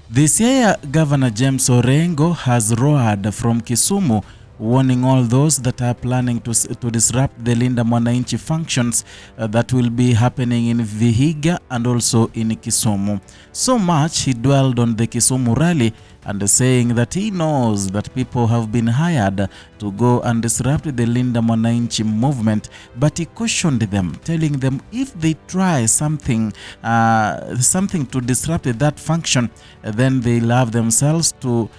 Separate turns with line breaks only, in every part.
The Siaya Governor James Orengo has roared from Kisumu, warning all those that are planning to disrupt the Linda Mwananchi functions that will be happening in Vihiga and also in Kisumu. So much he dwelled on the Kisumu rally and saying that he knows that people have been hired to go and disrupt the Linda Mwananchi movement, but he cautioned them, telling them if they try something to disrupt that function, then they'll have themselves to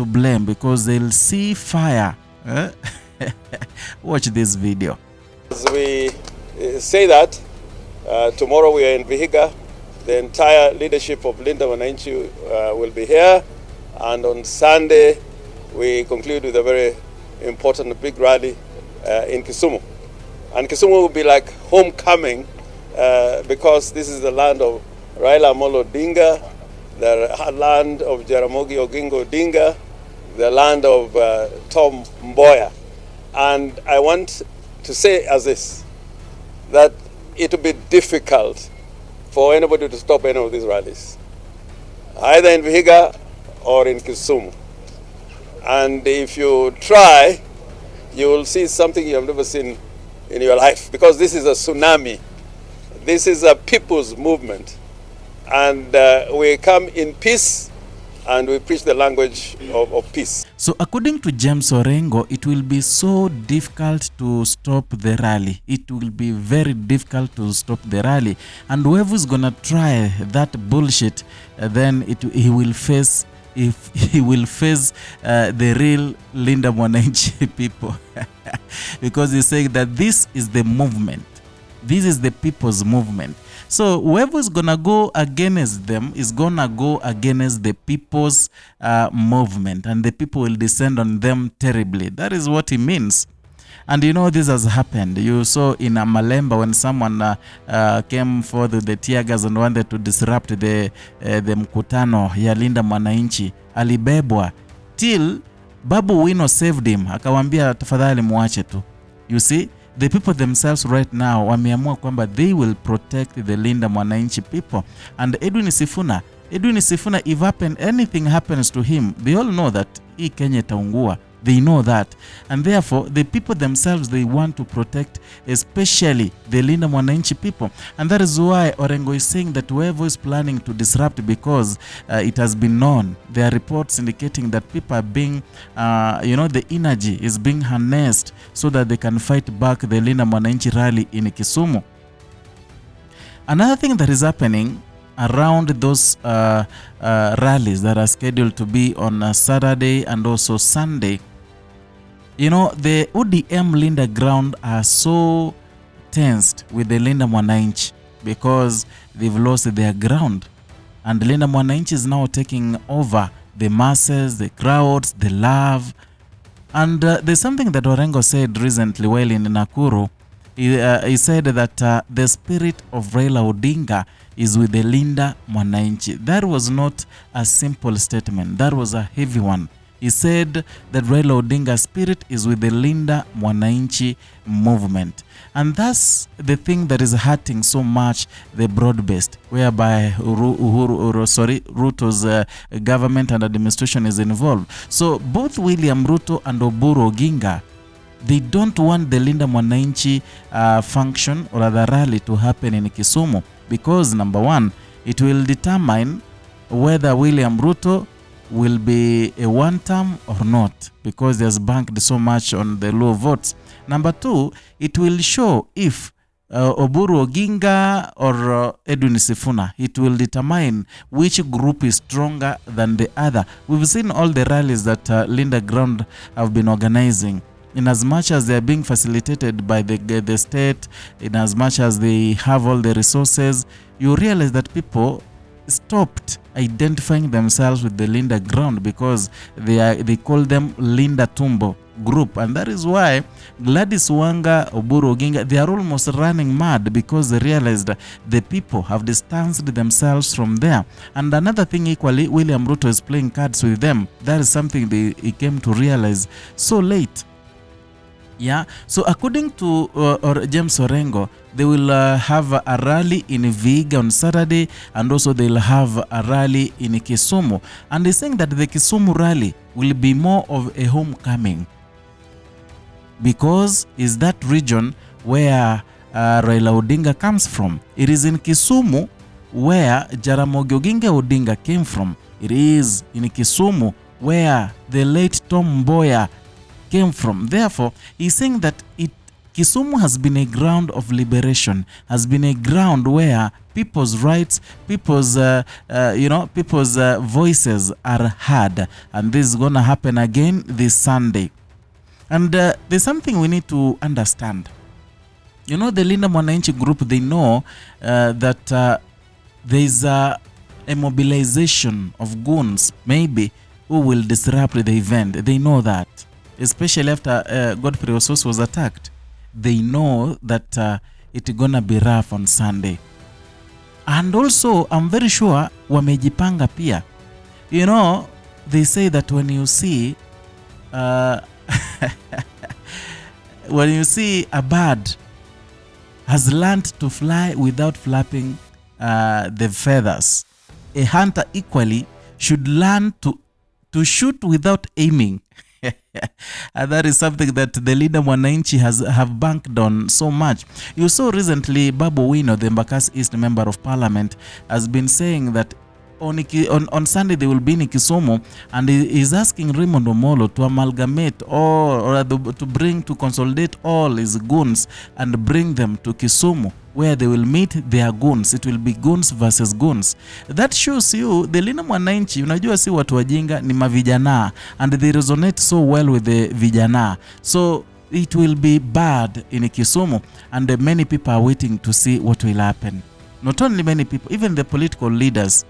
blame because they'll see fire. Watch this video.
As we say that, tomorrow we are in Vihiga. The entire leadership of Linda Mwananchi will be here. And on Sunday, we conclude with a very important big rally in Kisumu. And Kisumu will be like homecoming because this is the land of Raila Amolo Odinga, the land of Jaramogi Oginga Odinga, the land of Tom Mboya. And I want to say as this, that it will be difficult for anybody to stop any of these rallies, either in Vihiga or in Kisumu. And if you try, you will see something you have never seen in your life, because this is a tsunami. This is a people's movement. And we come in peace and we preach the language of peace.
So according to James Orengo, it will be so difficult to stop the rally. It will be very difficult to stop the rally. And whoever's gonna try that bullshit, then he will face the real Linda Mwananchi people. Because he's saying that this is the movement. This is the people's movement. So whoever is gonna go against them is gonna go against the people's movement, and the people will descend on them terribly. That is what he means. And you know this has happened. You saw in Malemba when someone came forth with the tear gas and wanted to disrupt the mkutano ya Linda Mwananchi. Alibebwa till Babu Wino saved him. Akawambia tafadhali muache tu. You see, the people themselves right now wameamua kwamba they will protect the Linda Mwananchi people. And Edwin Sifuna, if anything happens to him, they all know that hii Kenya itaungua. They know that. And therefore, the people themselves, they want to protect, especially the Linda Mwananchi people. And that is why Orengo is saying that whoever is planning to disrupt, because it has been known, there are reports indicating that people are being, the energy is being harnessed so that they can fight back the Linda Mwananchi rally in Kisumu. Another thing that is happening around those rallies that are scheduled to be on Saturday and also Sunday, you know, the ODM Linda ground are so tensed with the Linda Mwananchi because they've lost their ground. And Linda Mwananchi is now taking over the masses, the crowds, the love. And there's something that Orengo said recently while in Nakuru. He said that the spirit of Raila Odinga is with the Linda Mwananchi. That was not a simple statement. That was a heavy one. He said that Raila Odinga's spirit is with the Linda Mwananchi movement. And that's the thing that is hurting so much the broad-based, whereby Ruto's government and administration is involved. So both William Ruto and Oburu Oginga, they don't want the Linda Mwananchi function or the rally to happen in Kisumu because, number one, it will determine whether William Ruto will be a one-term or not, because there's banked so much on the low votes. Number two, it will show if Oburu Oginga or Edwin Sifuna. It will determine which group is stronger than the other. We've seen all the rallies that Linda Ground have been organizing. In as much as they are being facilitated by the state, in as much as they have all the resources, you realize that people stopped identifying themselves with the Linda ground because they call them Linda Tumbo group. And that is why Gladys Wanga, Oburu Oginga, they are almost running mad because they realized that the people have distanced themselves from there. And another thing equally, William Ruto is playing cards with them. That is something he came to realize so late. Yeah, so according to James Orengo, they will have a rally in Vihiga on Saturday, and also they'll have a rally in Kisumu. And they're saying that the Kisumu rally will be more of a homecoming, because is that region where Raila Odinga comes from. It is in Kisumu where Jaramogi Oginga Odinga came from. It is in Kisumu where the late Tom Mboya came from. Therefore, he's saying that Kisumu has been a ground of liberation, has been a ground where people's rights, people's voices are heard, and this is gonna happen again this Sunday. And there's something we need to understand. You know, the Linda Mwananchi group, they know that there's a mobilization of goons, maybe, who will disrupt the event. They know that. Especially after Godfrey Ossos was attacked. They know that it's gonna be rough on Sunday. And also, I'm very sure wamejipanga pia. You know, they say that when you see when you see a bird has learned to fly without flapping the feathers, a hunter equally should learn to shoot without aiming. And that is something that the leader Mwananchi have banked on so much. You saw recently Babu Wino, the Embakasi East Member of Parliament, has been saying that on Sunday they will be in Kisumu, and he is asking Raymond Omolo to amalgamate to consolidate all his goons and bring them to Kisumu, where they will meet their goons. It will be goons versus goons. That shows you the Linda Mwananchi, unajua si watu wajinga, ni mavijana, and they resonate so well with the vijana. So it will be bad in Kisumu, and many people are waiting to see what will happen. Not only many people, even the political leaders.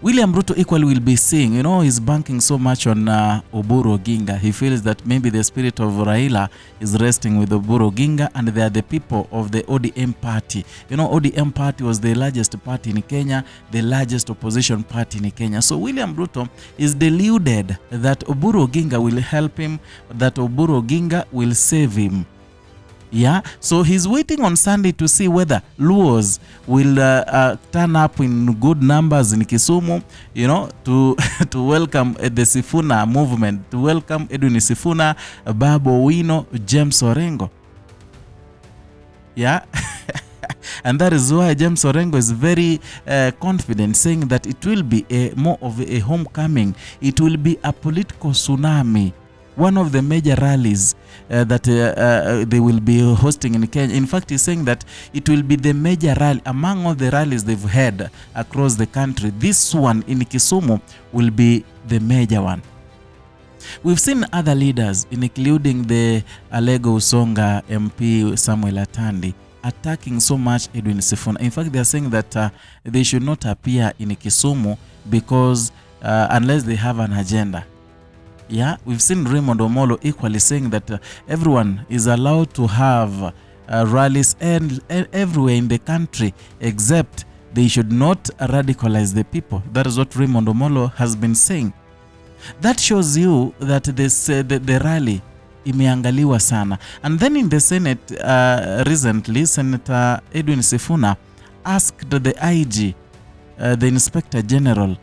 William Ruto equally will be seeing, you know, he's banking so much on Oburu Oginga. He feels that maybe the spirit of Raila is resting with Oburu Oginga, and they are the people of the ODM party. You know, ODM party was the largest party in Kenya, the largest opposition party in Kenya. So William Ruto is deluded that Oburu Oginga will help him, that Oburu Oginga will save him. Yeah, so he's waiting on Sunday to see whether Luos will turn up in good numbers in Kisumu, you know, to welcome the Sifuna movement, to welcome Edwin Sifuna, Babu Wino, James Orengo. Yeah. And that is why James Orengo is very confident, saying that it will be more of a homecoming. It will be a political tsunami. One of the major rallies that they will be hosting in Kenya. In fact, he's saying that it will be the major rally among all the rallies they've had across the country. This one in Kisumu will be the major one. We've seen other leaders, including the Alego Usonga MP Samuel Atandi, attacking so much Edwin Sifuna. In fact, they are saying that they should not appear in Kisumu because unless they have an agenda. Yeah, we've seen Raymond Omolo equally saying that everyone is allowed to have rallies and everywhere in the country, except they should not radicalize the people. That is what Raymond Omolo has been saying. That shows you that the rally imeangaliwa sana. And then in the Senate recently, Senator Edwin Sifuna asked the IG, the Inspector General,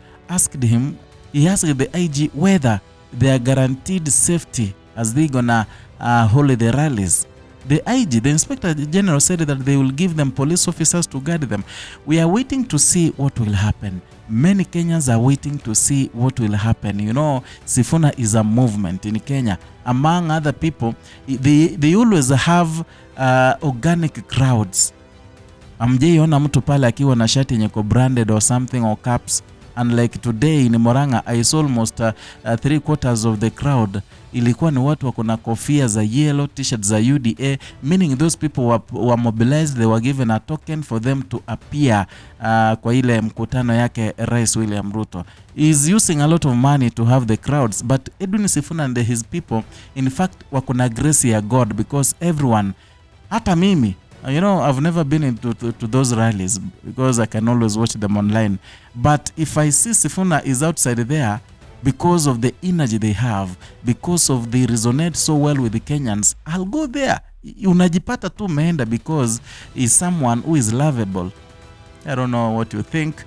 he asked the IG whether they are guaranteed safety as they gonna hold the rallies. The IG, the Inspector General, said that they will give them police officers to guard them. We are waiting to see what will happen. Many Kenyans are waiting to see what will happen. You know, Sifuna is a movement in Kenya. Among other people, they always have organic crowds. Amjaiona mtu pale akiwa na shati yenye ko branded or something or caps. And like today in Moranga, I saw almost 3/4 of the crowd. Ilikuwa ni watu wako na kofia za yellow, t-shirts za UDA, meaning those people were mobilized, they were given a token for them to appear kwa ile mkutano yake Rais William Ruto. He is using a lot of money to have the crowds, but Edwin Sifuna and his people, in fact, wako na grace ya God, because everyone, hata mimi, you know, I've never been into to those rallies because I can always watch them online. But if I see Sifuna is outside there, because of the energy they have, because of they resonate so well with the Kenyans, I'll go there. Unajipata tu umeenda because he's someone who is lovable. I don't know what you think,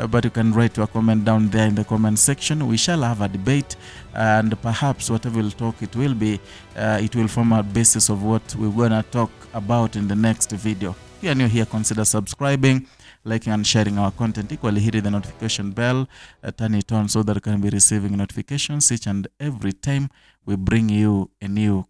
but you can write your comment down there in the comment section. We shall have a debate, and perhaps whatever we'll talk, it will form a basis of what we're gonna talk about in the next video. If you are new here, consider subscribing, liking and sharing our content. Equally, hit the notification bell, turn it on so that you can be receiving notifications each and every time we bring you a new